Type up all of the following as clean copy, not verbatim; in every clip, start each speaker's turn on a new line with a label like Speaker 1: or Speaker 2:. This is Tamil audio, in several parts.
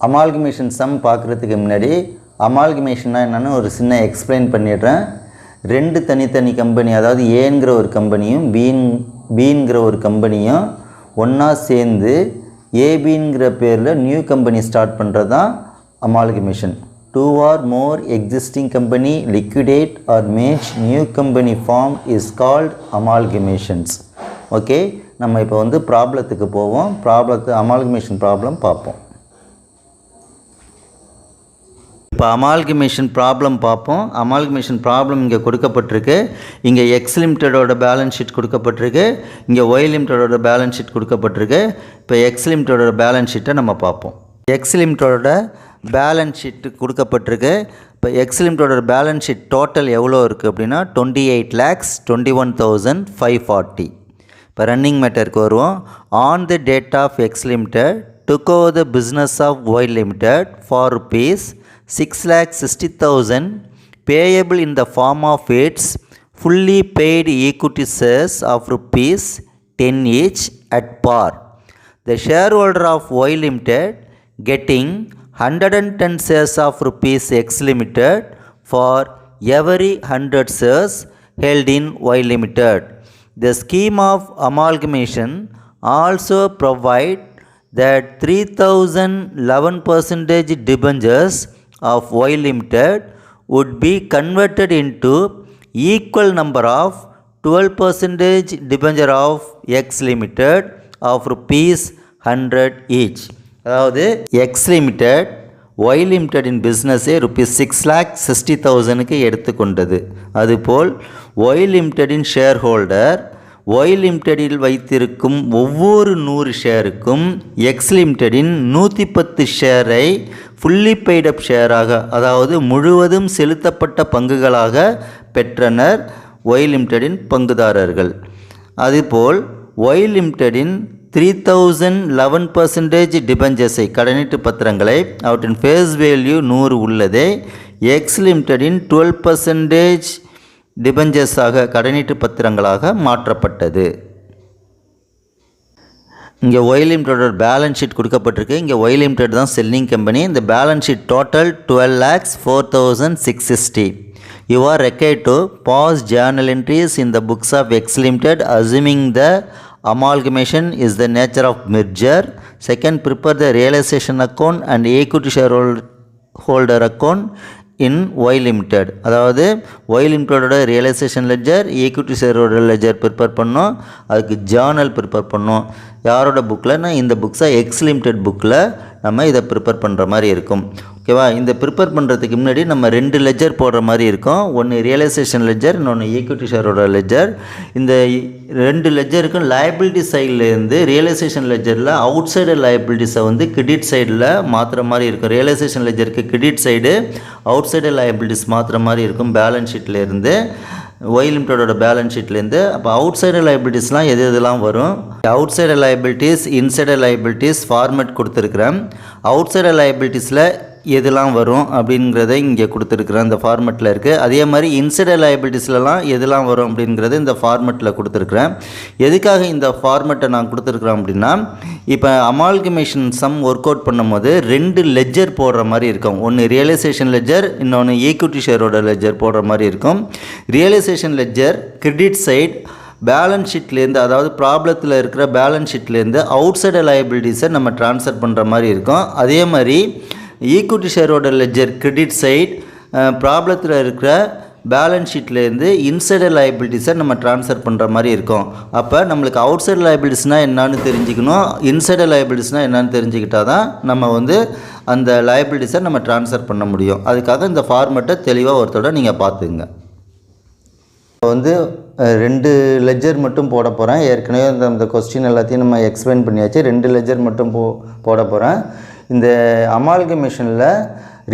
Speaker 1: அமால்கமேஷன் சம் பார்க்குறதுக்கு முன்னாடி அமால்கமேஷன்னா என்னென்னு ஒரு சின்ன எக்ஸ்பிளைன் பண்ணிடுறேன். ரெண்டு தனித்தனி கம்பெனி, அதாவது ஏங்கிற ஒரு கம்பெனியும் பிங்கிற ஒரு கம்பெனியும் ஒன்றா சேர்ந்து ஏபிங்கிற பேரில் நியூ கம்பெனி ஸ்டார்ட் பண்ணுறது தான் amalgamation. Two or more existing company liquidate or make new company form is called amalgamations. Okay, நம்ம இப்போ வந்து ப்ராப்ளத்துக்கு போவோம். அமால்கமேஷன் ப்ராப்ளம் பார்ப்போம். இப்போ அமால்கமேஷன் ப்ராப்ளம் பார்ப்போம். அமால்கமேஷன் ப்ராப்ளம் இங்கே கொடுக்கப்பட்டிருக்கு. இங்கே எக்ஸ் லிமிட்டடோட பேலன்ஸ் ஷீட் கொடுக்கப்பட்டிருக்கு, இங்கே ஒய் லிமிட்டடோட பேலன்ஸ் ஷீட் கொடுக்கப்பட்டிருக்கு. இப்போ எக்ஸ் லிமிட்டடோட பேலன்ஸ் ஷீட்டை நம்ம பார்ப்போம். எக்ஸ் லிமிட்டோட பேலன்ஸ் ஷீட்டு கொடுக்கப்பட்டிருக்கு. இப்போ எக்ஸ் லிமிட்டோட பேலன்ஸ் ஷீட் டோட்டல் எவ்வளோ இருக்குது அப்படின்னா 28,21,540. இப்போ ரன்னிங் மேட்டருக்கு வருவோம். On the date of X limited took over the business of Y Limited for rupees 6,60,000 payable in the form of its fully paid equity shares of rupees 10 each at par. The shareholder of Y Limited getting 110 shares of rupees X Limited for every 100 shares held in Y Limited. The scheme of amalgamation also provide that 3,011% debentures of Y Limited would be converted into equal number of 12% debenture of X Limited of rupees 100 each. அதாவது X Limited Y Limited in business rupees 6,60,000க்கு எடுத்துக்கொண்டது. அதுபோல் Y Limited in shareholder Y லிமிட்டடில் வைத்திருக்கும் ஒவ்வொரு 100 ஷேருக்கும் எக்ஸ் லிமிட்டடின் 110 ஷேரை ஃபுல்லி பெய்டப் ஷேராக, அதாவது முழுவதும் செலுத்தப்பட்ட பங்குகளாக பெற்றனர் ஒய் லிமிட்டடின் பங்குதாரர்கள். அதுபோல் ஒய் லிமிட்டடின் 3,011% டிபெஞ்சர்ஸை கடனீட்டு பத்திரங்களை அவற்றின் ஃபேஸ் வேல்யூ 100 உள்ளதை எக்ஸ் லிமிட்டடின் 12% டிபெஞ்சர்ஸாக கடனீட்டு பத்திரங்களாக மாற்றப்பட்டது. இங்கே ஒய் லிமிட்டோட பேலன்ஸ் ஷீட் கொடுக்கப்பட்டிருக்கு. இங்கே ஒய் லிமிட்டட் தான் செல்லிங் கம்பெனி. இந்த balance sheet total 12,04,660. You are required to pause journal entries in the books of X Limited assuming the amalgamation is the nature of merger. Second, prepare the realization account and equity shareholder account in Y limited. அதாவது ஒய் லிமிட்டடோட ரியலைசேஷன் லெட்ஜர், ஈக்விட்டி ஷேரோட லெட்ஜர் ப்ரிப்பேர் பண்ணோம். அதுக்கு ஜேர்னல் ப்ரிப்பேர் பண்ணோம். யாரோட புக்கில்னா இந்த புக்ஸாக எக்ஸ் லிமிட்டட் புக்கில் நம்ம இதை ப்ரிப்பேர் பண்ணுற மாதிரி இருக்கும். ஓகேவா? இந்த ப்ரிப்பேர் பண்ணுறதுக்கு முன்னாடி நம்ம 2 லெட்ஜர் போடுற மாதிரி இருக்கும். ஒன்று ரியலைசேஷன் லெட்ஜர், இன்னொன்று ஈக்விட்டி ஷேரோட லெட்ஜர். இந்த 2 லெட்ஜருக்கும் லைபிலிட்டி சைட்லேருந்து ரியலைசேஷன் லெட்ஜரில் அவுட் சைடு லைபிலிட்டிஸை வந்து கிரெடிட் சைடில் மாற்றுற மாதிரி இருக்கும். ரியலைசேஷன் லெட்ஜருக்கு credit side, outside liabilities மாற்றுற மாதிரி இருக்கும் பேலன்ஸ் ஷீட்லேருந்து, ஒய் லிமிட்டடோட பேலன்ஸ் ஷீட்லேருந்து. அப்போ அவுட் சைடு லைபிலிட்டிஸ்லாம் எதெல்லாம் வரும்? Outside liabilities, inside liabilities format கொடுத்துருக்குறேன். அவுட் சைடு லைபிலிட்டிஸில் எதெல்லாம் வரும் அப்படிங்கிறத இங்கே கொடுத்துருக்குறேன், இந்த ஃபார்மெட்டில் இருக்குது. அதே மாதிரி இன்சைடு லைபிலிட்டிஸ்லாம் எதெல்லாம் வரும் அப்படிங்கிறது இந்த ஃபார்மெட்டில் கொடுத்துருக்குறேன். எதுக்காக இந்த ஃபார்மெட்டை நான் கொடுத்துருக்குறேன் அப்படின்னா, இப்போ அமால்கமேஷன் சம் ஒர்க் அவுட் பண்ணும்போது 2 லெட்ஜர் போடுற மாதிரி இருக்கும். ஒன்று ரியலைசேஷன் லெட்ஜர், இன்னொன்று ஈக்விட்டி ஷேரோட லெட்ஜர் போடுற மாதிரி இருக்கும். Realisation ledger credit side balance ஷீட்லேருந்து, அதாவது ப்ராப்ளத்தில் இருக்கிற பேலன்ஸ் ஷீட்லேருந்து அவுட் சைடு லைபிலிட்டிஸை நம்ம ட்ரான்ஸ்ஃபர் பண்ணுற மாதிரி இருக்கும். அதே மாதிரி ஈக்விட்டி ஷேரோட லெட்ஜர் கிரெடிட் சைட் ப்ராப்ளத்தில் இருக்கிற பேலன்ஸ் ஷீட்லேருந்து இன்சைடு லைபிலிட்டிஸை நம்ம ட்ரான்ஸ்ஃபர் பண்ணுற மாதிரி இருக்கும். அப்போ நம்மளுக்கு அவுட் சைடு லைபிலிட்டிஸ்னால் என்னான்னு தெரிஞ்சுக்கணும், இன்சைடு லைபிலிட்டிஸ்னால் என்னான்னு தெரிஞ்சுக்கிட்டால் தான் நம்ம வந்து அந்த லைபிலிட்டிஸை நம்ம ட்ரான்ஸ்ஃபர் பண்ண முடியும். அதுக்காக இந்த ஃபார்மெட்டை தெளிவாக ஒருத்தோட நீங்கள் பார்த்துங்க. இப்போ வந்து 2 லெட்ஜர் மட்டும் போட போகிறேன். ஏற்கனவே இந்த கொஸ்டின் எல்லாத்தையும் நம்ம எக்ஸ்பிளைன் பண்ணியாச்சு. 2 லெட்ஜர் மட்டும் போட போகிறேன். இந்த அமால்கமேஷனில்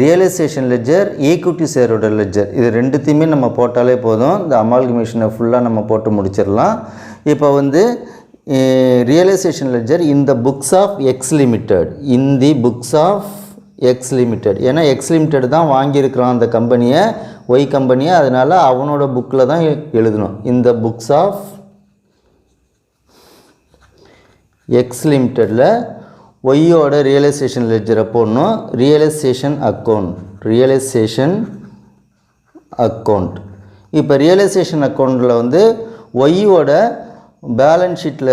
Speaker 1: ரியலைசேஷன் லெட்ஜர், ஈக்விட்டி ஷேரோட லெட்ஜர், இது 2த்தையுமே நம்ம போட்டாலே போதும். இந்த அமால்கமேஷனை ஃபுல்லாக நம்ம போட்டு முடிச்சிடலாம். இப்போ வந்து realisation ledger in the books of X limited, in the books of X limited. ஏன்னா எக்ஸ் லிமிட்டட் தான் வாங்கியிருக்கிறான் அந்த கம்பெனியை, ஒய் கம்பெனியை. அதனால் அவனோட புக்கில் தான் எழுதணும். இந்த புக்ஸ் ஆஃப் எக்ஸ் லிமிட்டடில் ஒய்யோட ரியலைசேஷன் லெட்ஜரை போடணும். Realisation account. இப்போ ரியலைசேஷன் அக்கௌண்ட்டில் வந்து ஒய்யோட பேலன்ஸ் ஷீட்டில்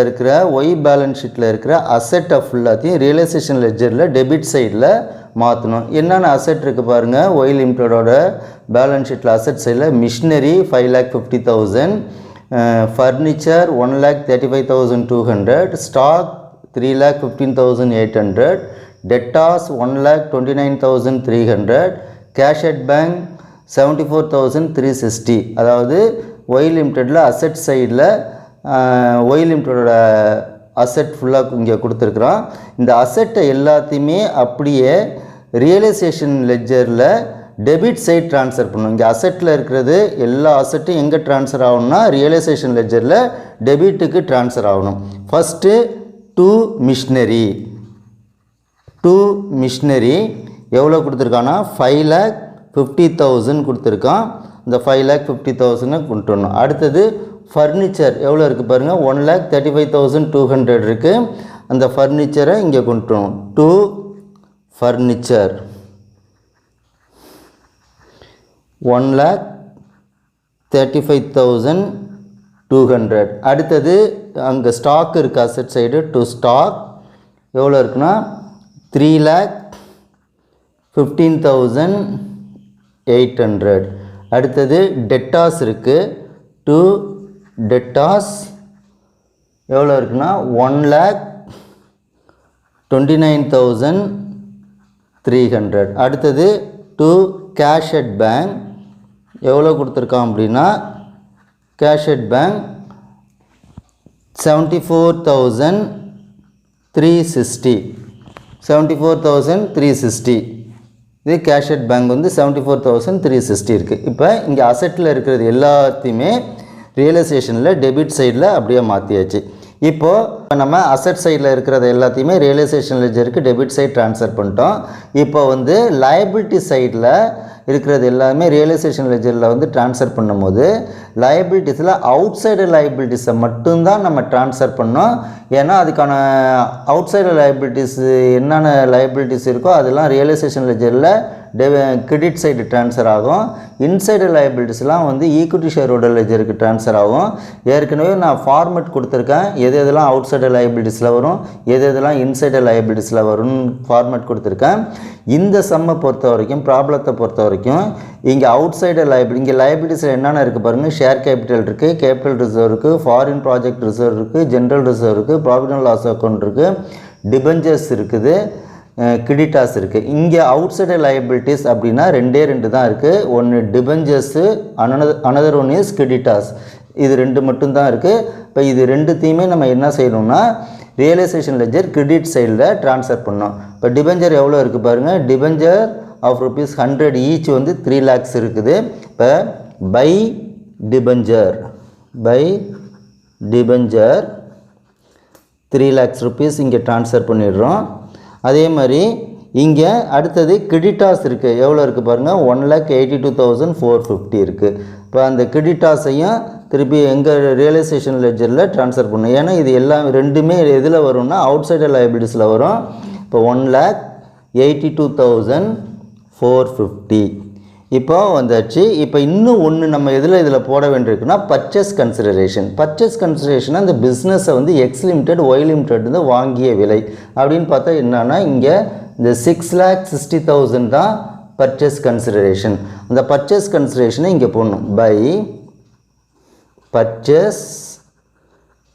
Speaker 1: இருக்கிற அசெட்டை ஃபுல்லாத்தையும் ரியலைசேஷன் லெட்ஜரில் டெபிட் சைடில் மாற்றணும். என்னென்ன அசெட் இருக்குது பாருங்கள். ஒய் லிமிட்டடோட பேலன்ஸ் ஷீட்டில் அசெட் சைடில் machinery 5,50,000, furniture 1,35,200, stock 3,15,800, debtors 1,29,300, cash at bank 74,360. அதாவது ஒய் லிமிட்டடில் அசெட் சைடில் ஒய் லிமிட்டடோட அசெட் ஃபுல்லாக இங்கே கொடுத்துருக்குறோம். இந்த அசெட்டை எல்லாத்தையுமே அப்படியே ரியலைசேஷன் லெட்ஜரில் டெபிட் சைட் ட்ரான்ஸ்ஃபர் பண்ணணும். இங்கே அசெட்டில் இருக்கிறது எல்லா அசெட்டும் எங்கே ட்ரான்ஸ்ஃபர் ஆகணும்னா ரியலைசேஷன் லெட்ஜரில் டெபிட்டுக்கு ட்ரான்ஸ்ஃபர் ஆகணும். ஃபஸ்ட்டு டு மிஷினரி எவ்வளோ கொடுத்துருக்கான்னா 5,50,000 கொடுத்துருக்கான். இந்த 5,50,000 கொண்டு வரணும். அடுத்தது ஃபர்னிச்சர் எவ்வளோ இருக்குது பாருங்கள். 1,35,200 இருக்குது. அந்த ஃபர்னிச்சரை இங்கே கொண்டு வரணும். To furniture 1,35,200. அடுத்தது அங்கே ஸ்டாக் இருக்குது அசெட் சைடு. டு ஸ்டாக் எவ்வளோ இருக்குன்னா 3,15,800. அடுத்தது டெட்டாஸ் இருக்குது. டு டெட்டாஸ் எவ்வளோ இருக்குன்னா 1,29,300. அடுத்தது டு கேஷ் அட் பேங்க் எவ்வளோ கொடுத்துருக்கான் அப்படின்னா கேஷ் அட் பேங்க் 74,360. இது கேஷ் அட் பேங்க் வந்து 74,360 இருக்குது. இப்போ இங்கே அசெட்டில் இருக்கிறது எல்லாத்தையுமே ரியலைசேஷனில் டெபிட் சைடில் அப்படியே மாற்றியாச்சு. இப்போது நம்ம அசெட் சைடில் இருக்கிறது எல்லாத்தையுமே ரியலைசேஷன் லெட்ஜருக்கு டெபிட் சைட் ட்ரான்ஸ்ஃபர் பண்ணிட்டோம். இப்போ வந்து லயபிலிட்டி சைடில் இருக்கிறது எல்லாமே ரியலைசேஷன் லெட்ஜரில் வந்து ட்ரான்ஸ்ஃபர் பண்ணும்போது லயபிலிட்டிஸில் அவுட் சைடு லயபிலிட்டிஸை மட்டும்தான் நம்ம ட்ரான்ஸ்ஃபர் பண்ணோம். ஏன்னா அதுக்கான அவுட் சைடு லயபிலிட்டிஸ் என்னென்ன லயபிலிட்டிஸ் இருக்கோ அதெல்லாம் ரியலைசேஷன் லெட்ஜரில் கிரெடிட் சைடு ட்ரான்ஸ்ஃபர் ஆகும். இன்சைடு லயபிலிட்டிஸ்லாம் வந்து ஈக்விட்டி ஷேர் ஹோல்டர் லெட்ஜருக்கு ட்ரான்ஸ்ஃபர் ஆகும். ஏற்கனவே நான் ஃபார்மேட் கொடுத்துருக்கேன். எது எதெல்லாம் அவுட் சைடு லயபிலிட்டிஸில் வரும், எது எதெல்லாம் இன்சைடு லயபிலிட்டிஸில் வரும்னு ஃபார்மேட் கொடுத்துருக்கேன். இந்த சம்மை பொறுத்த வரைக்கும், ப்ராப்ளத்தை பொறுத்த வரைக்கும் இங்கே அவுட் சைடு லயபிலிட்டி, இங்கே லயபிலிட்டிஸில் என்னென்ன இருக்குது பாருங்கள். ஷேர் கேபிட்டல் இருக்குது, கேபிட்டல் ரிசர்வ் இருக்குது, ஃபாரின் ப்ராஜெக்ட் ரிசர்வ் இருக்குது, ஜென்ரல் ரிசர்வ் இருக்குது, ப்ராஃபிட் அண்ட் லாஸ் அக்கௌண்ட் இருக்குது, டிபெஞ்சர்ஸ் இருக்குது, கிரெடிட்டாஸ் இருக்குது. இங்கே அவுட் சைடு லயபிலிட்டிஸ் அப்படின்னா ரெண்டு தான் இருக்குது. ஒன்று டிபெஞ்சர்ஸு, அனதர் ஒன் இஸ் கிரெடிட்டாஸ். இது ரெண்டு மட்டும்தான் இருக்குது. இப்போ இது ரெண்டுத்தையுமே நம்ம என்ன செய்யணும்னா ரியலைசேஷன் லெட்ஜர் கிரெடிட் சைடில் ட்ரான்ஸ்ஃபர் பண்ணோம். இப்போ டிபெஞ்சர் எவ்வளோ இருக்குது பாருங்கள். டிபெஞ்சர் ஆஃப் ₹100 ஈச் வந்து 3 lakhs இருக்குது. இப்போ பை டிபெஞ்சர் 3 lakhs rupees இங்கே ட்ரான்ஸ்ஃபர் பண்ணிடுறோம். அதே மாதிரி இங்கே அடுத்தது கிரெடிட்டாஸ் இருக்குது. எவ்வளோ இருக்குது பாருங்கள். 1,82,450 இருக்குது. இப்போ அந்த கிரெடிட்டாஸையும் திருப்பி எங்கள் ரியலைசேஷன் லெட்ஜரில் ட்ரான்ஸ்ஃபர் பண்ணணும். ஏன்னா இது எல்லாம் ரெண்டுமே எதில் வரும்னா அவுட் சைடு லயபிலிட்டிஸில் வரும். இப்போ 1,82,450 இப்போ வந்தாச்சு. இப்போ இன்னும் ஒன்று நம்ம இதில் போட வேண்டியிருக்குன்னா பர்ச்சேஸ் கன்சிடரேஷன் அந்த பிஸ்னஸை வந்து எக்ஸ் லிமிடெட் ஒய் லிமிடெட் வந்து வாங்கிய விலை அப்படின்னு பார்த்தா என்னன்னா இங்கே இந்த 6,60,000 தான் பர்ச்சேஸ் கன்சிடரேஷன். அந்த பர்ச்சேஸ் கன்சிடரேஷனை இங்கே போடணும். By purchase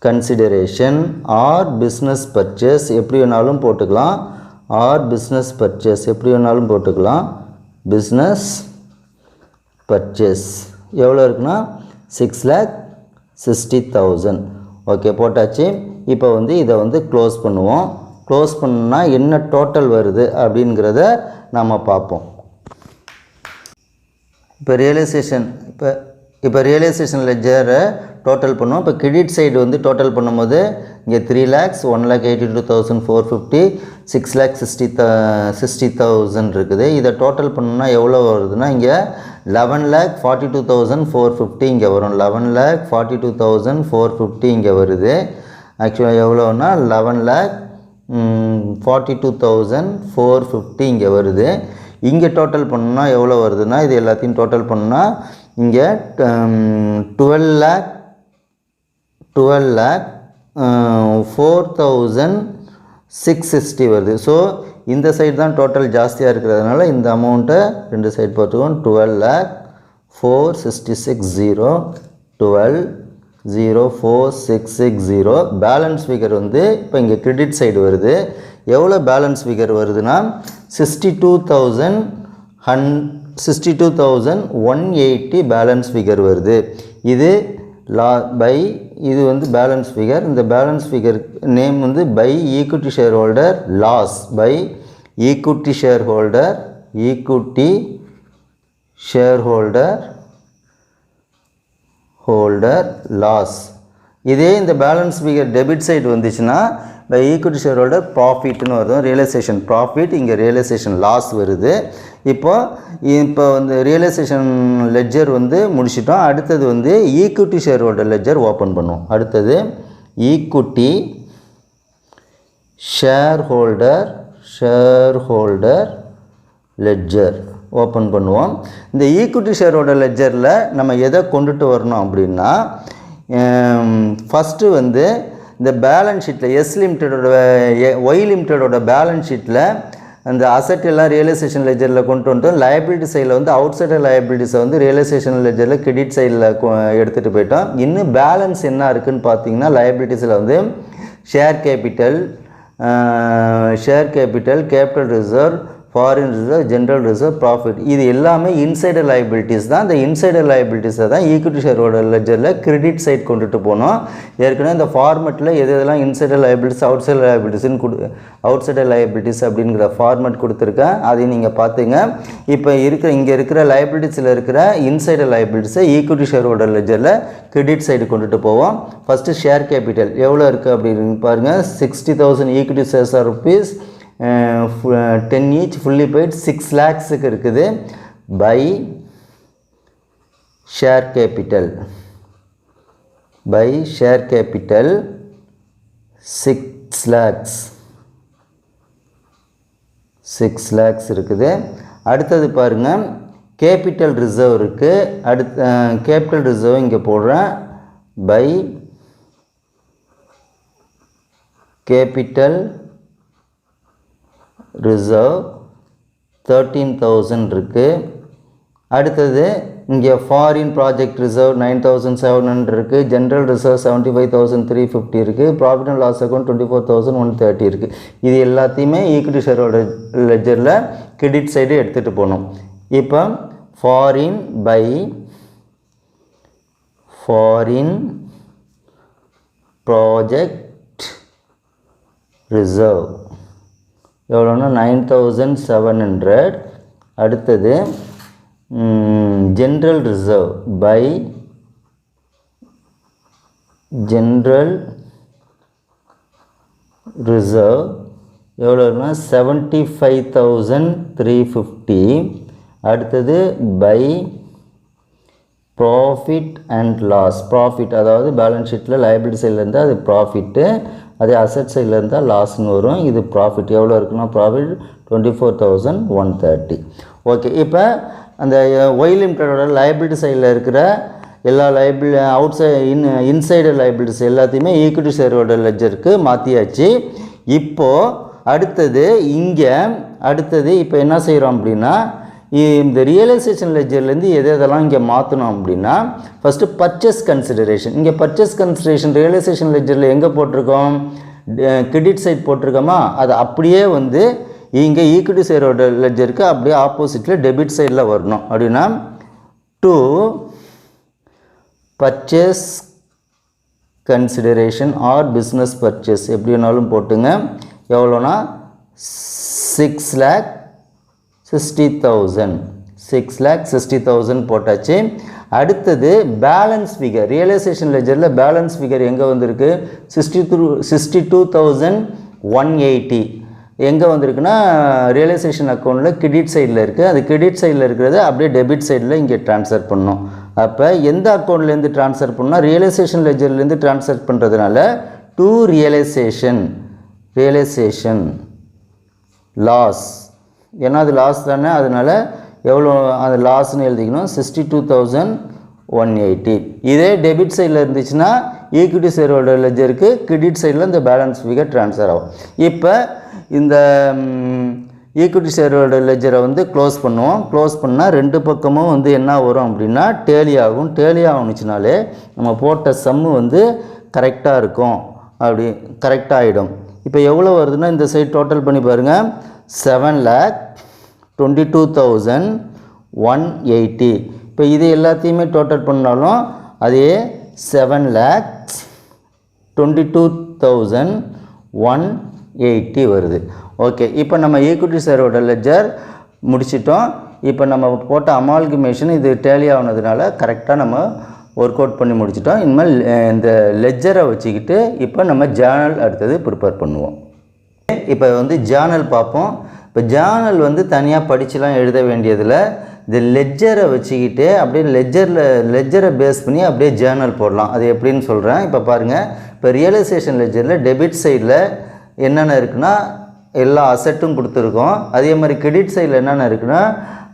Speaker 1: consideration or business purchase எப்படி வேணாலும் போட்டுக்கலாம். பிஸ்னஸ் பர்ச்சேஸ் எவ்வளோ இருக்குன்னா 6,60,000. ஓகே போட்டாச்சு. இப்போ வந்து இதை வந்து க்ளோஸ் பண்ணுவோம். க்ளோஸ் பண்ணால் என்ன டோட்டல் வருது அப்படிங்கிறத நம்ம பார்ப்போம். இப்போ ரியலைசேஷன் லெட்ஜரை டோட்டல் பண்ணுவோம். இப்போ கிரெடிட் சைடு வந்து டோட்டல் பண்ணும்போது இங்கே 3 lakhs, 1,82,450, 6,60,000 இருக்குது. இதை டோட்டல் பண்ணோம்னா எவ்வளோ வருதுன்னா இங்கே 11,42,450 இங்கே வரும். 11,42,450 இங்கே வருது. ஆக்சுவலாக எவ்வளோன்னா 11,00,000 42,450 இங்கே வருது. இங்கே டோட்டல் பண்ணால் எவ்வளோ வருதுன்னா இது எல்லாத்தையும் டோட்டல் பண்ணால் இங்கே 12,04,660 வருது. ஸோ இந்த சைடு தான் டோட்டல் ஜாஸ்தியாக இருக்கிறதுனால இந்த அமௌண்ட்டை ரெண்டு சைடு பார்த்துக்கோம். 12,04,660 12,04,660. பேலன்ஸ் ஃபிகர் வந்து இப்போ இங்கே கிரெடிட் சைடு வருது. எவ்வளோ பேலன்ஸ் ஃபிகர் வருதுன்னா 62,180 பேலன்ஸ் ஃபிகர் வருது. இது இது வந்து பேலன்ஸ் ஃபிகர். இந்த பேலன்ஸ் ஃபிகர் நேம் வந்து by equity shareholder loss, by equity shareholder loss. இதே இந்த பேலன்ஸ் ஃபிகர் டெபிட் சைடு வந்துச்சுன்னா பை ஈக்விட்டி ஷேர் ஹோல்டர் ப்ராஃபிட்னு வருது. ரியலைசேஷன் ப்ராஃபிட், இங்கே ரியலைசேஷன் லாஸ் வருது. இப்போ வந்து ரியலைசேஷன் லெட்ஜர் வந்து முடிச்சிட்டோம். அடுத்தது வந்து equity shareholder ledger open பண்ணுவோம். அடுத்தது equity shareholder ledger open பண்ணுவோம். இந்த ஈக்விட்டி ஷேர் ஹோல்டர் லெட்ஜரில் நம்ம எதை கொண்டுட்டு வரணும் அப்படின்னா ஃபஸ்ட்டு வந்து இந்த பேலன்ஸ் ஷீட்டில் எஸ் லிமிட்டடோட ஒய் லிமிட்டடோட பேலன்ஸ் ஷீட்டில் அந்த அசட் எல்லாம் ரியலைசேஷன் லெஜரில் கொண்டு வந்துட்டோம். லைபிலிட்டி சைடில் வந்து அவுட் சைடர் லைபிலிட்டிஸை வந்து ரியலைசேஷன் லெஜரில் கிரெடிட் சைடில் எடுத்துகிட்டு போயிட்டோம். இன்னும் பேலன்ஸ் என்ன இருக்குதுன்னு பார்த்தீங்கன்னா லைபிலிட்டிஸில் வந்து share capital, capital reserve, foreign reserve, general reserve, profit, இது எல்லாமே இன்சைடர் லைபிலிட்டிஸ் தான். இந்த இன்சைடர் லைபிலிட்டிஸை தான் ஈக்விட்டி ஷேர் ஹோல்டர் லெட்ஜரில் கிரெடிட் சைட் கொண்டுட்டு போனோம். ஏற்கனவே இந்த ஃபார்மெட்டில் எதெல்லாம் இன்சைடர் லைபிலிட்டிஸ், அவுட் சைடர் லைபிலிட்டிஸ்னு அவுட் சைடர் லைபிலிட்டிஸ் அப்படிங்கிற ஃபார்மெட் கொடுத்துருக்கேன். அதையும் நீங்கள் பார்த்துங்க. இப்போ இங்கே இருக்கிற லைபிலிட்டிஸில் இருக்கிற இன்சைடர் லைபிலிட்டிஸை ஈக்விட்டி ஷேர் ஹோல்டர் லெட்ஜரில் கிரெடிட் சைடு கொண்டுட்டு போவோம். ஃபஸ்ட்டு ஷேர் கேபிட்டல் எவ்வளோ இருக்குது அப்படின்னு பாருங்கள். 60,000 equity shares are rupees 10 each fully paid 6 lakhs இருக்குது. by share capital 6 lakhs இருக்குது. அடுத்தது பாருங்கள் கேபிட்டல் ரிசர்வ் இருக்குது. கேபிட்டல் ரிசர்வ் இங்கே போடுறேன். by கேபிட்டல் ரிசர்வ் 13,000 இருக்குது. அடுத்தது இங்கே ஃபாரின் ப்ராஜெக்ட் ரிசர்வ் 9,700 இருக்குது. ஜென்ரல் ரிசர்வ் 75,350 இருக்குது. ப்ராஃபிட் அண்ட் லாஸ் அக்கௌண்ட் 24,130 இருக்குது. இது எல்லாத்தையுமே ஈக்விட்டி ஷேர் ஹோல்டர் லெட்ஜரில் கிரெடிட் சைடு எடுத்துகிட்டு போகணும். இப்போ ஃபாரின் ப்ராஜெக்ட் ரிசர்வ் எவ்வளோன்னா 9,700. அடுத்தது general reserve by general reserve எவ்வளோன்னா 75,350. அடுத்தது by profit and loss, profit அதாவது பேலன்ஸ் ஷீட்டில் லைபிலிட்டி சைடில் இருந்தால் அது ப்ராஃபிட்டு, அதே அசட் சைடில் இருந்தால் லாஸ்ன்னு வரும். இது ப்ராஃபிட் எவ்வளோ இருக்குன்னா ப்ராஃபிட் 24,130. ஓகே, இப்போ அந்த ஒய் லிமிட்டடோட லைபிலிட்டி சைடில் இருக்கிற எல்லா இன்சைடர் லைபிலிட்டிஸ் எல்லாத்தையுமே ஈக்விட்டி ஷேர் ஹோல்டர் லெட்ஜருக்கு மாற்றியாச்சு. இப்போது அடுத்தது இப்போ என்ன செய்கிறோம் அப்படின்னா இந்த ரியலைசேஷன் லெட்ஜர்லேருந்து எதெல்லாம் இங்கே மாற்றணும் அப்படின்னா ஃபஸ்ட்டு பர்ச்சேஸ் கன்சிடரேஷன். இங்கே பர்ச்சேஸ் கன்சிடரேஷன் ரியலைசேஷன் லெட்ஜரில் எங்கே போட்டிருக்கோம்? கிரெடிட் சைட் போட்டிருக்கோமா? அது அப்படியே வந்து இங்கே ஈக்விட்டி ஷேர் ஹோல்டர் லெட்ஜருக்கு அப்படியே ஆப்போசிட்டில் டெபிட் சைடில் வரணும். அப்படின்னா to purchase consideration or business purchase எப்படி வேணாலும் போட்டுங்க. எவ்வளோனா 6,60,000 போட்டாச்சு. அடுத்தது பேலன்ஸ் ஃபிகர் ரியலைசேஷன் லெட்ஜரில் பேலன்ஸ் ஃபிகர் எங்கே வந்திருக்கு? 62,180 எங்கே வந்திருக்குன்னா ரியலைசேஷன் அக்கௌண்ட்டில் கிரெடிட் சைடில் இருக்குது. அது கிரெடிட் சைடில் இருக்கிறத அப்படியே டெபிட் சைடில் இங்கே ட்ரான்ஸ்ஃபர் பண்ணணும். அப்போ எந்த அக்கௌண்ட்லேருந்து ட்ரான்ஸ்ஃபர் பண்ணால் ரியலைசேஷன் லெட்ஜர்லேருந்து ட்ரான்ஸ்ஃபர் பண்ணுறதுனால டு ரியலைசேஷன் ரியலைசேஷன் லாஸ், ஏன்னா அது லாஸ் தானே, அதனால் எவ்வளோ அது லாஸ்ன்னு எழுதிக்கணும் 62,180. இதே டெபிட் சைடில் இருந்துச்சுன்னா ஈக்விட்டி ஷேர் ஹோல்டர் லெட்ஜருக்கு கிரெடிட் சைடில் இந்த பேலன்ஸ் ஃபிகர் ட்ரான்ஸ்ஃபர் ஆகும். இப்போ இந்த ஈக்விட்டி ஷேர் ஹோல்டர் லெட்ஜரை வந்து க்ளோஸ் பண்ணுவோம். க்ளோஸ் பண்ணால் ரெண்டு பக்கமும் வந்து என்ன வரும் அப்படின்னா டேலி ஆகும். டேலி ஆகுனுச்சுனாலே நம்ம போட்ட சம்மு வந்து கரெக்டாக இருக்கும், அப்படி கரெக்டாக ஆகிடும். இப்போ எவ்வளோ வருதுன்னா இந்த சைடு டோட்டல் பண்ணி பாருங்கள், 7,22,180. இப்போ இது எல்லாத்தையுமே டோட்டல் பண்ணாலும் அதே 7,22,180 வருது. ஓகே, இப்போ நம்ம ஈக்விட்டி ஷேர் ஹோல்டர் லெட்ஜர் முடிச்சிட்டோம். இப்போ நம்ம போட்ட அமால்கமேஷன் இது டேலி ஆனதுனால கரெக்டாக நம்ம ஒர்க் அவுட் பண்ணி முடிச்சிட்டோம். இனிமேல் இந்த லெட்ஜரை வச்சுக்கிட்டு இப்போ நம்ம ஜேர்னல் அடுத்தது ப்ரிப்பேர் பண்ணுவோம். இப்போ வந்து ஜேர்னல் பார்ப்போம். இப்போ ஜேர்னல் வந்து தனியாக படிச்சுலாம் எழுத வேண்டியதில் இந்த லெட்ஜரை வச்சுக்கிட்டு அப்படியே லெட்ஜரை பேஸ் பண்ணி அப்படியே ஜேர்னல் போடலாம். அது எப்படின்னு சொல்கிறேன். இப்போ பாருங்கள், இப்போ ரியலைசேஷன் லெட்ஜரில் டெபிட் சைடில் என்னென்ன இருக்குன்னா எல்லா அசெட்டும் கொடுத்துருக்கோம். அதே மாதிரி கிரெடிட் சைடில் என்னென்ன இருக்குன்னா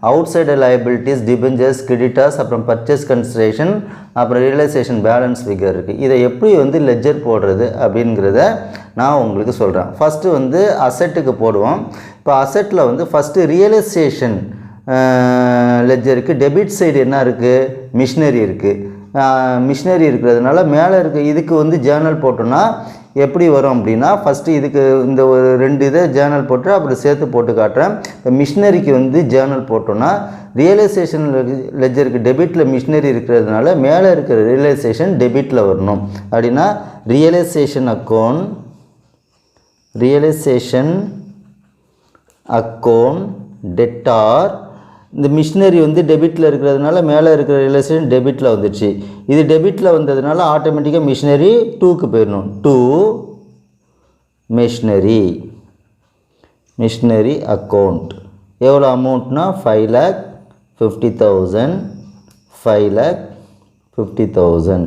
Speaker 1: out side liabilities, debentures, creditors, அப்புறம் பர்ச்சேஸ் கன்சிடரேஷன், அப்புறம் ரியலைசேஷன் பேலன்ஸ் ஃபிகர் இருக்குது. இதை எப்படி வந்து லெட்ஜர் போடுறது அப்படிங்கிறத நான் உங்களுக்கு சொல்கிறேன். ஃபஸ்ட்டு வந்து அசெட்டுக்கு போடுவோம். இப்போ அசெட்டில் வந்து ஃபஸ்ட்டு ரியலைசேஷன் லெட்ஜருக்கு டெபிட் சைடு என்ன இருக்குது, மிஷினரி இருக்குது. மிஷினரி இருக்கிறதுனால மேலே இருக்க இதுக்கு வந்து ஜேர்னல் போட்டோன்னா எப்படி வரும் அப்படின்னா ஃபஸ்ட்டு இதுக்கு இந்த ஒரு 2 இதை ஜேர்னல் போட்டு அப்புறம் சேர்த்து போட்டு காட்டுறேன். இப்போ மிஷினரிக்கு வந்து ஜேர்னல் போட்டோன்னா ரியலைசேஷன் லெட்ஜருக்கு டெபிட்டில் மிஷினரி இருக்கிறதுனால மேலே இருக்கிற ரியலைசேஷன் டெபிட்டில் வரணும். அப்படின்னா ரியலைசேஷன் அக்கௌண்ட் டெட்டார், இந்த மிஷினரி வந்து டெபிட்டில் இருக்கிறதுனால மேலே இருக்கிற ரியலைசேஷன் டெபிட்டில் வந்துடுச்சு. இது டெபிட்டில் வந்ததுனால ஆட்டோமேட்டிக்காக மிஷினரி 2க்கு போயிடணும். 2 மிஷினரி அக்கௌண்ட் எவ்வளோ அமௌண்ட்னா 5,50,000. 5,50,000.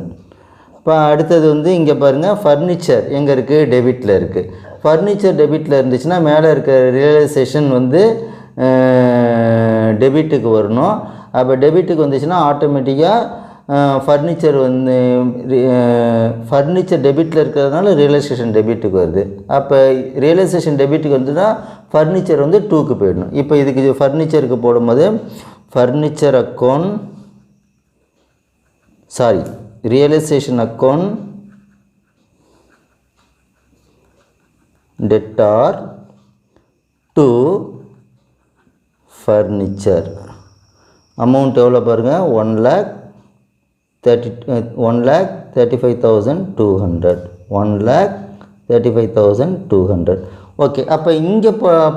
Speaker 1: இப்போ அடுத்தது வந்து இங்கே பாருங்கள், ஃபர்னிச்சர் எங்கே இருக்குது, டெபிட்டில் இருக்குது. ஃபர்னிச்சர் டெபிட்டில் இருந்துச்சுன்னா மேலே இருக்கிற ரியலைசேஷன் வந்து டெபிட்டுக்கு வரணும். அப்போ டெபிட்டுக்கு வந்துச்சுன்னா ஆட்டோமேட்டிக்காக ஃபர்னிச்சர் டெபிட்டில் இருக்கிறதுனால ரியலைசேஷன் டெபிட்டுக்கு வருது. அப்போ ரியலைசேஷன் டெபிட்டுக்கு வந்துன்னா ஃபர்னிச்சர் வந்து 2க்கு போயிடணும். இப்போ இதுக்கு ஃபர்னிச்சருக்கு போடும்போது furniture account realisation account debtor to furniture amount எவ்வளோ பாருங்கள், 1,35,200. 1,35,200. ஓகே, அப்போ இங்கே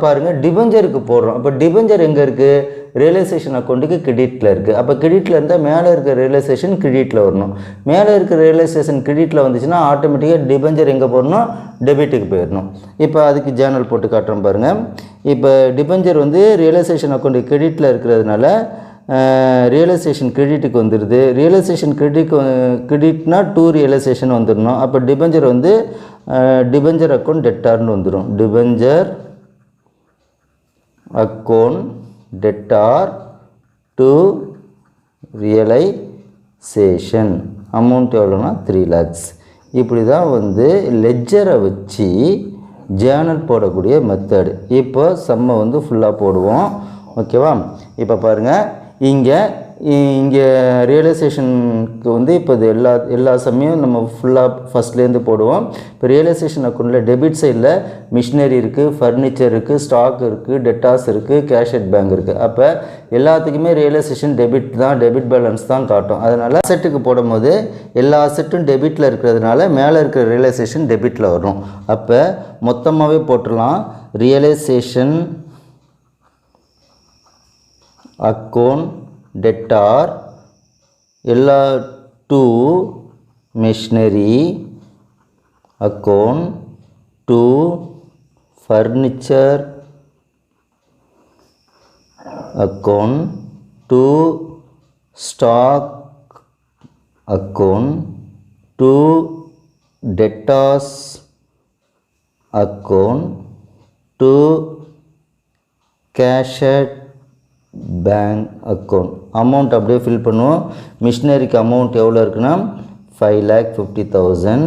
Speaker 1: பாருங்கள் டிபெஞ்சருக்கு போடுறோம். அப்போ டிபெஞ்சர் எங்கே இருக்குது, ரியலைசேஷன் அக்கௌண்ட்டுக்கு கிரெடிட்டில் இருக்குது. அப்போ கிரெடிட்டில் இருந்தால் மேலே இருக்கிற ரியலைசேஷன் கிரெடிட்டில் வரணும். மேலே இருக்கிற ரியலைசேஷன் கிரெடிட்டில் வந்துச்சுன்னா ஆட்டோமேட்டிக்காக டிபெஞ்சர் எங்கே போடணும், டெபிட்டுக்கு போயிடணும். இப்போ அதுக்கு ஜேர்னல் போட்டு காட்டுறோம் பாருங்கள். இப்போ டிபெஞ்சர் வந்து ரியலைசேஷன் அக்கௌண்ட்டுக்கு கிரெடிட்டில் இருக்கிறதுனால ரியலைசேஷன் கிரெடிட்டுக்கு வந்துடுது. ரியலைசேஷன் கிரெடிட்னா 2 ரியலைசேஷன் வந்துடணும். அப்போ டிபெஞ்சர் வந்து டிபெஞ்சர் அக்கௌண்ட் டெட்டார்னு வந்துடும். Debenture account debtor to realisation amount எவ்வளோனா 3 lakhs. இப்படி தான் வந்து லெட்ஜரை வச்சு ஜேர்னல் போடக்கூடிய மெத்தடு. இப்போ சம்மை வந்து ஃபுல்லாக போடுவோம். ஓகேவா? இப்போ பாருங்கள், இங்கே ரியலைசேஷனுக்கு வந்து இப்போ இது எல்லா சமயம் நம்ம ஃபுல்லாக ஃபஸ்ட்லேருந்து போடுவோம். இப்போ ரியலைசேஷன் அக்கௌண்ட்டில் டெபிட் சைடில் மிஷினரி இருக்குது, ஃபர்னிச்சர் இருக்குது, ஸ்டாக் இருக்குது, டெட்டாஸ் இருக்குது, கேஷ் அட் பேங்க் இருக்குது. அப்போ எல்லாத்துக்குமே ரியலைசேஷன் டெபிட் தான், டெபிட் பேலன்ஸ் தான் காட்டும். அதனால் அசெட்டுக்கு போடும்போது எல்லா அசெட்டும் டெபிட்டில் இருக்கிறதுனால மேலே இருக்கிற ரியலைசேஷன் டெபிட்டில் வரும். அப்போ மொத்தமாகவே போட்டுடலாம். ரியலைசேஷன் அக்கௌண்ட் டெட்டார் எல்லா to machinery account to furniture account to stock account to debtors account to cash at bank account. Amount அப்படியே ஃபில் பண்ணுவோம். மிஷினரிக்கு அமௌண்ட் எவ்வளோ இருக்குன்னா 5,50,000.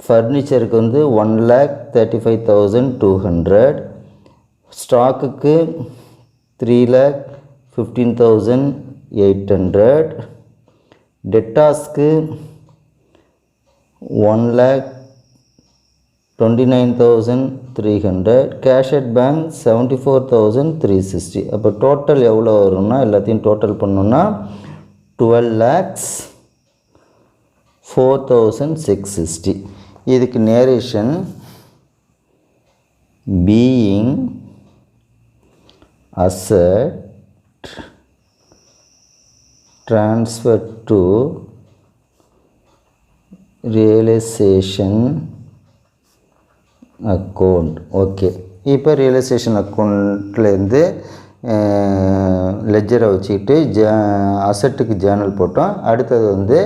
Speaker 1: ஃபர்னிச்சருக்கு வந்து 1,35,200. ஸ்டாக்குக்கு 3,15,800. டெட்டாஸ்க்கு 1,29,300. Cash at bank 74,360. அப்போ டோட்டல் எவ்வளோ வரும்னா எல்லாத்தையும் டோட்டல் பண்ணோன்னா 12,04,660. இதுக்கு narration being asset transfer to realization account. Okay, இப்போ ரியலைசேஷன் அக்கௌண்ட்லேருந்து லெஜரை வச்சுக்கிட்டு அசட்டுக்கு ஜேர்னல் போட்டோம். அடுத்தது வந்து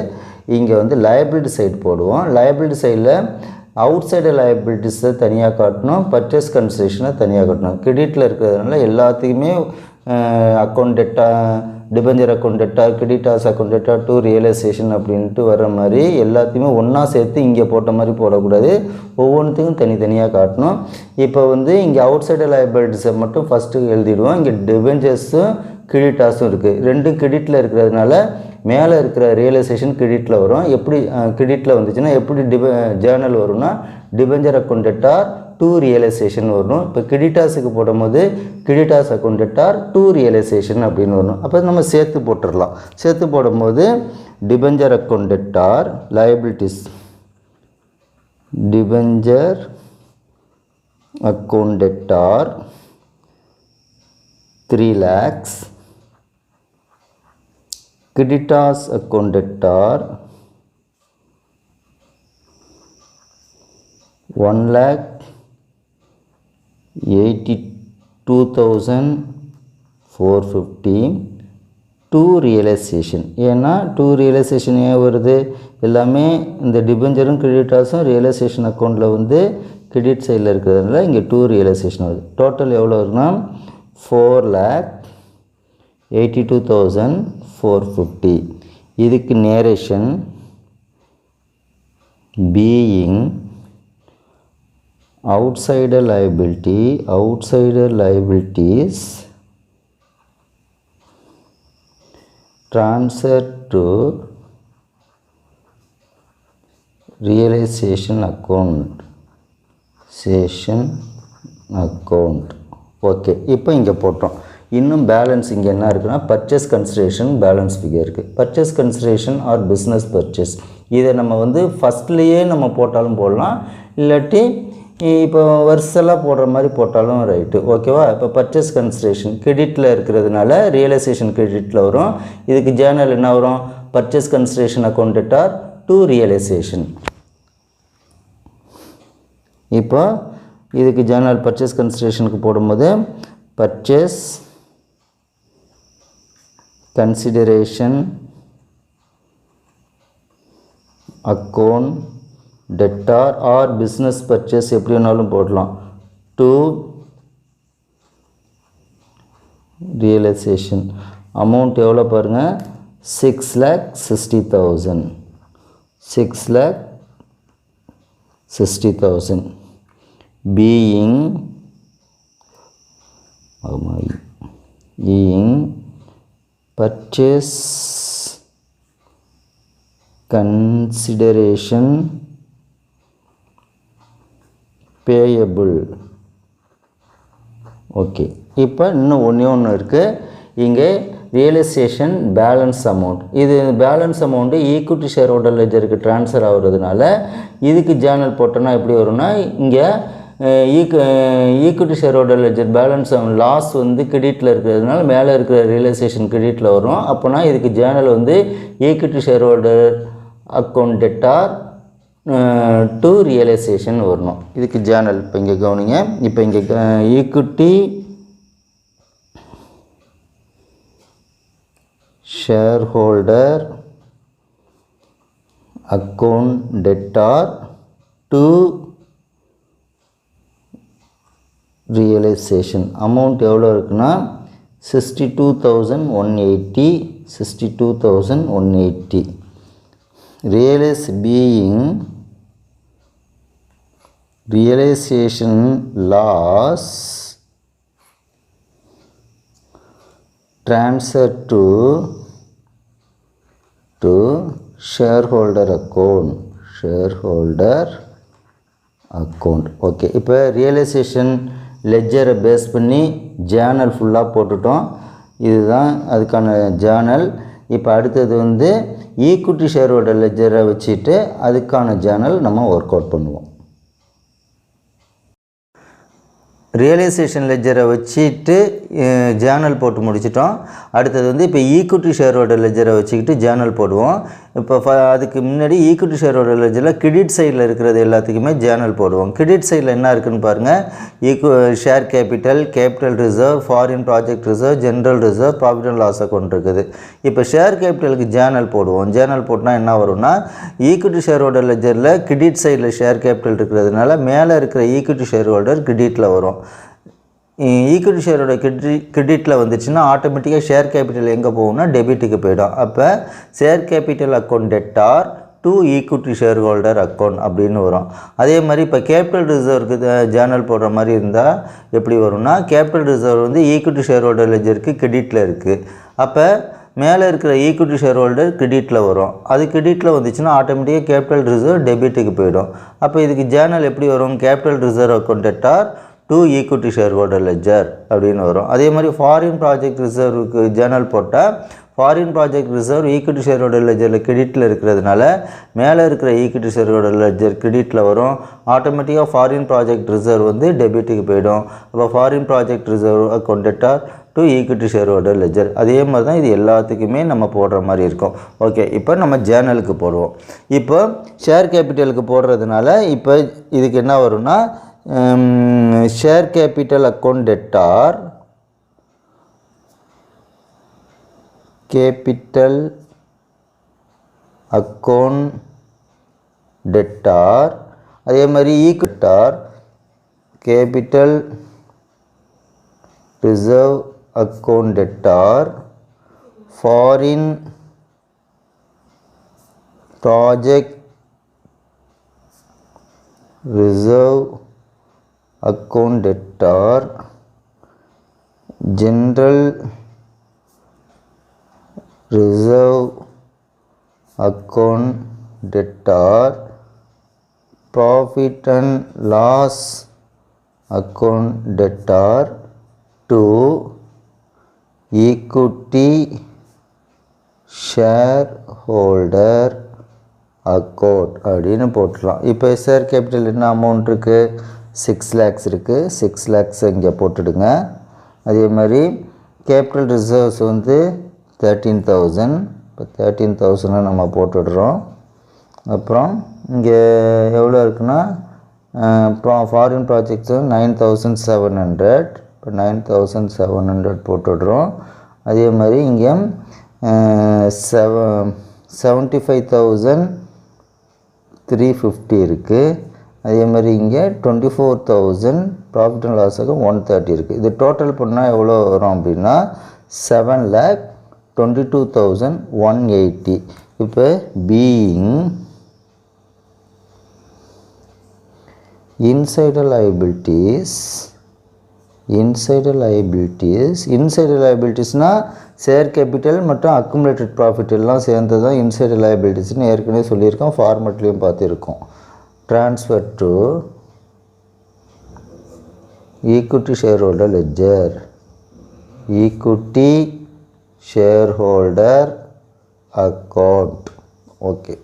Speaker 1: இங்கே வந்து லைபிலிட்டி சைடு போடுவோம். லைபிலிட்டி சைடில் அவுட் சைடு லைபிலிட்டிஸை தனியாக காட்டணும், பர்ச்சேஸ் கன்சிடரேஷனை தனியாக காட்டணும். கிரெடிட்டில் இருக்கிறதுனால எல்லாத்துக்குமே account debtor, debenture account debtor, creditors account debtor to realisation அப்படின்ட்டு வர்ற மாதிரி எல்லாத்தையுமே ஒன்றா சேர்த்து இங்கே போட்ட மாதிரி போடக்கூடாது, ஒவ்வொன்றுத்துக்கும் தனித்தனியாக காட்டணும். இப்போ வந்து இங்கே அவுட் சைடு லைபிலிட்டிஸை மட்டும் ஃபஸ்ட்டு எழுதிடுவோம். இங்கே டிபெஞ்சர்ஸும் கிரெடிட்டாஸும் இருக்குது. ரெண்டும் கிரெடிட்டில் இருக்கிறதுனால மேலே இருக்கிற ரியலைசேஷன் கிரெடிட்டில் வரும். எப்படி கிரெடிட்டில் வந்துச்சுன்னா எப்படி ஜேர்னல் வரும்னா debenture account debtor to realisation வரணும். இப்போ கிரெடிட்டாஸுக்கு போடும்போது creditors account debtor to realisation அப்படின்னு வரணும். அப்போ நம்ம சேர்த்து போட்டுடலாம். சேர்த்து போடும்போது debenture account debtor liabilities, debenture account debtor 3 lakhs, creditors account debtor 1,82,450 to realization. ஏன்னா to realization ஏன் வருது, எல்லாமே இந்த டிபெஞ்சரும் கிரெடிட்டாஸும் ரியலைசேஷன் அக்கௌண்ட்டில் வந்து கிரெடிட் சைடில் இருக்கிறதுனால இங்கே to realization வருது. டோட்டல் எவ்வளோ இருக்குன்னா 4,82,450. இதுக்கு narration being outsider liabilities transfer to realization account. Okay, இப்போ இங்கே போட்டோம். இன்னும் பேலன்ஸ் இங்கே என்ன இருக்குன்னா பர்ச்சேஸ் கன்சிடரேஷன் பேலன்ஸ் ஃபிகர் இருக்குது. Purchase consideration or business purchase இதை நம்ம வந்து ஃபஸ்ட்லேயே நம்ம போட்டாலும் போடலாம், இல்லாட்டி இப்போ வருஷெல்லாம் போடுற மாதிரி போட்டாலும் ரைட்டு. ஓகேவா? இப்போ பர்ச்சேஸ் கன்சிடரேஷன் கிரெடிட்டில் இருக்கிறதுனால ரியலைசேஷன் கிரெடிட்டில் வரும். இதுக்கு ஜேர்னல் என்ன வரும், purchase consideration account debtor to realisation. இப்போ இதுக்கு ஜேர்னல் பர்ச்சேஸ் கன்சிடரேஷனுக்கு போடும்போது purchase consideration account debtor or business purchase எப்படி வேணாலும் போடலாம் டு ரியலைசேஷன். அமௌண்ட் எவ்வளோ பாருங்கள், 6,60,000. 6,60,000 being purchase consideration payable. Okay, இப்போ இன்னும் ஒன்று இருக்குது. இங்கே ரியலைசேஷன் பேலன்ஸ் அமௌண்ட், இது balance amount equity shareholder லெஜருக்கு ட்ரான்ஸ்ஃபர் ஆகுறதுனால இதுக்கு ஜேர்னல் போட்டோன்னா எப்படி வரும்னா இங்கே equity shareholder ledger balance loss வந்து கிரெடிட்டில் இருக்கிறதுனால மேலே இருக்கிற ரியலைசேஷன் கிரெடிட்டில் வரும். அப்போனா இதுக்கு ஜேர்னல் வந்து equity shareholder account debtor to realisation வரணும். இதுக்கு ஜேர்னல் இப்போ இங்கே கவனிங்க. இப்போ இங்கே equity shareholder account debtor to realisation amount எவ்வளோ இருக்குன்னா 62,180. realization loss transfer to shareholder account. Okay, இப்போ ரியலைசேஷன் லெட்ஜரை பேஸ் பண்ணி ஜேர்னல் ஃபுல்லாக போட்டுட்டோம். இதுதான் அதுக்கான ஜேர்னல். இப்போ அடுத்தது வந்து ஈக்விட்டி ஷேர் ஹோல்டர் லெட்ஜரை வச்சுட்டு அதுக்கான ஜேர்னல் நம்ம ஒர்க் அவுட் பண்ணுவோம். ரியலைசேஷன் லெட்ஜரை வச்சுட்டு ஜேர்னல் போட்டு முடிச்சிட்டோம். அடுத்தது வந்து இப்போ ஈக்விட்டி ஷேர் ஹோல்டர் லெட்ஜரை வச்சுக்கிட்டு ஜேர்னல் போடுவோம். இப்போ அதுக்கு முன்னாடி ஈக்விட்டி ஷேர் ஹோல்டர் லெட்ஜரில் கிரெடிட் சைடில் இருக்கிறது எல்லாத்துக்குமே ஜேர்னல் போடுவோம். கிரெடிட் சைடில் என்ன இருக்குதுன்னு பாருங்கள். Share capital reserve, foreign project reserve, general reserve, profit and loss account இருக்குது. இப்போ ஷேர் கேபிட்டலுக்கு ஜேர்னல் போடுவோம். ஜேர்னல் போட்டால் என்ன வரும்னா, ஈக்விட்டி ஷேர் ஹோல்டர் லெட்ஜரில் கிரெடிட் சைடில் ஷேர் கேபிட்டல் இருக்கிறதுனால மேலே இருக்கிற ஈக்விட்டி ஷேர் ஹோல்டர் கிரெடிட்டில் வரும். ஈக்விட்டி ஷேரோட கிரெடிட்டில் வந்துச்சுன்னா ஆட்டோமேட்டிக்காக ஷேர் கேபிட்டல் எங்கே போகும்னா டெபிட்டுக்கு போயிடும். அப்போ share capital account debtor to equity shareholder account அப்படின்னு வரும். அதே மாதிரி இப்போ கேபிட்டல் ரிசர்வுக்கு ஜேர்னல் போடுற மாதிரி இருந்தால் எப்படி வரும்னா, கேபிட்டல் ரிசர்வ் வந்து ஈக்விட்டி ஷேர் ஹோல்டர் லெட்ஜருக்கு கிரெடிட்டில் இருக்குது. அப்போ மேலே இருக்கிற ஈக்விட்டி ஷேர் ஹோல்டர் கிரெடிட்டில் வரும். அது கிரெடிட்டில் வந்துச்சுன்னா ஆட்டோமேட்டிக்காக கேபிட்டல் ரிசர்வ் டெபிட்டுக்கு போயிடும். அப்போ இதுக்கு ஜேர்னல் எப்படி வரும், capital reserve account debtor to equity shareholder ledger அப்படின்னு வரும். அதே மாதிரி ஃபாரின் ப்ராஜெக்ட் ரிசர்வுக்கு ஜேர்னல் போட்டால் foreign project reserve equity shareholder லெட்ஜரில் கிரெடிட்டில் இருக்கிறதுனால மேலே இருக்கிற ஈக்விட்டி ஷேர் ஹோல்டர் லெட்ஜர் கிரெடிட்டில் வரும். ஆட்டோமேட்டிக்காக ஃபாரின் ப்ராஜெக்ட் ரிசர்வ் வந்து டெபிட்டுக்கு போயிடும். அப்போ foreign project reserve account debtor to equity shareholder ledger. அதே மாதிரி தான் இது எல்லாத்துக்குமே நம்ம போடுற மாதிரி இருக்கும். ஓகே, இப்போ நம்ம ஜேர்னலுக்கு போடுவோம். இப்போ ஷேர் கேபிட்டலுக்கு போடுறதுனால இப்போ இதுக்கு என்ன வரும்னா, share capital account debtor, capital account debtor, அதே மாதிரி ஈக்விட்டார் capital reserve account debtor, foreign project reserve account debtor, general reserve account debtor, profit and loss account debtor to equity shareholder account அப்படின்னு போட்டுடலாம். இப்போ ஷேர் கேபிட்டல் என்ன அமௌண்ட் இருக்குது, 6 lakhs இருக்குது. 6 lakhs இங்கே போட்டுடுங்க. அதே மாதிரி கேபிட்டல் ரிசர்வ்ஸ் வந்து 13,000. இப்போ 13,000 நம்ம போட்டுடுறோம். அப்புறம் இங்கே எவ்வளோ இருக்குன்னா, ஃபாரின் ப்ராஜெக்ட்ஸ் 9,700. இப்போ 9,700 போட்டுடுறோம். அதே மாதிரி இங்கே 75,350 இருக்குது. அதே மாதிரி இங்கே 24,000 ப்ராஃபிட் அண்ட் லாஸுக்கு 130 இருக்குது. இது டோட்டல் பண்ணால் எவ்வளோ வரும் அப்படின்னா 7,22,180. இப்போ பீயிங் இன்சைடர் லைபிலிட்டிஸ்னால் ஷேர் கேபிட்டல் மற்றும் அக்குமுலேட்டட் ப்ராஃபிட் எல்லாம் சேர்ந்து தான் இன்சைடர் லைபிலிட்டிஸ்னு ஏற்கனவே சொல்லியிருக்கோம், ஃபார்மெட்லேயும் பார்த்துருக்கோம். Transfer to equity shareholder ledger, equity shareholder account. Okay,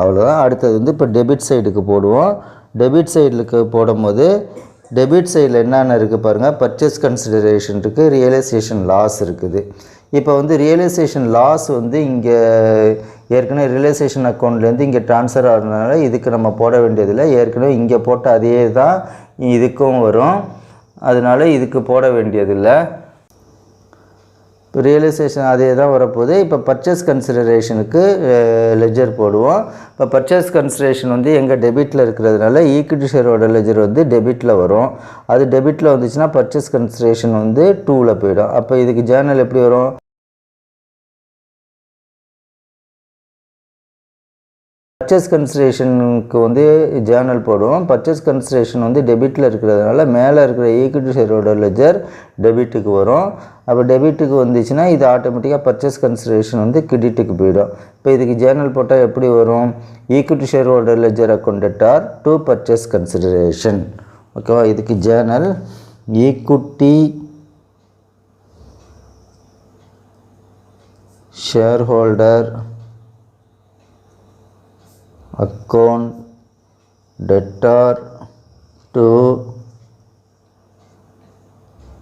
Speaker 1: அவ்வளோதான். அடுத்தது வந்து இப்போ டெபிட் சைடுக்கு போடுவோம். டெபிட் சைடுக்கு போடும்போது டெபிட் சைடில் என்னென்ன இருக்குது பாருங்கள். பர்ச்சேஸ் கன்சிடரேஷன் இருக்குது, ரியலைசேஷன் லாஸ் இருக்குது. இப்போ வந்து ரியலைசேஷன் லாஸ் வந்து இங்கே ஏற்கனவே ரியலைசேஷன் அக்கௌண்ட்லேருந்து இங்கே ட்ரான்ஸ்ஃபர் ஆகிறதுனால இதுக்கு நம்ம போட வேண்டியதில்லை. ஏற்கனவே இங்கே போட்ட அதே தான் இதுக்கும் வரும், அதனால் இதுக்கு போட வேண்டியதில்லை. இப்போ ரியலைசேஷன் அதே தான் வரப்போகுது. இப்போ பர்ச்சேஸ் கன்சிடரேஷனுக்கு லெஜர் போடுவோம். இப்போ பர்ச்சேஸ் கன்சிடரேஷன் வந்து எங்கள் டெபிட்டில் இருக்கிறதுனால ஈக்விட்டி ஷேரோட லெஜர் வந்து டெபிட்டில் வரும். அது டெபிட்டில் வந்துச்சுன்னா பர்ச்சேஸ் கன்சிடரேஷன் வந்து 2ல் போயிடும். அப்போ இதுக்கு ஜேர்னல் எப்படி வரும்? பர்ச்சேஸ் கன்சிடரேஷனுக்கு வந்து ஜேர்னல் போடுவோம். பர்ச்சேஸ் கன்சிடரேஷன் வந்து டெபிட்டில் இருக்கிறதுனால மேலே இருக்கிற ஈக்விட்டி ஷேரோட லெஜர் டெபிட்டுக்கு வரும். அப்போ டெபிட்டுக்கு வந்துச்சுன்னா இது ஆட்டோமேட்டிக்காக பர்ச்சேஸ் கன்சிடரேஷன் வந்து கிரெடிட்டுக்கு போயிடும். இப்போ இதுக்கு ஜேர்னல் போட்டால் எப்படி வரும்? ஈக்விட்டி ஷேரோட ledger account debtor to purchase consideration. ஓகேவா? இதுக்கு journal equity shareholder account debtor to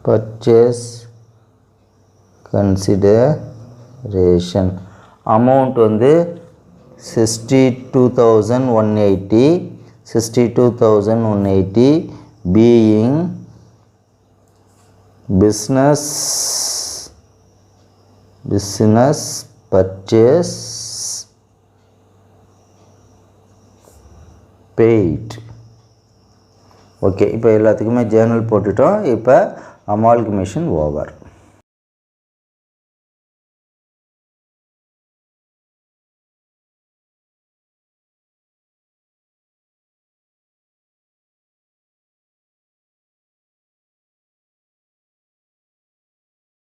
Speaker 1: purchase consideration. amount வந்து 62,180 being business purchase paid. Okay, இப்போ எல்லாத்துக்குமே ஜேர்னல் போட்டுட்டோம். இப்போ அமால்கமேஷன் ஓவர்.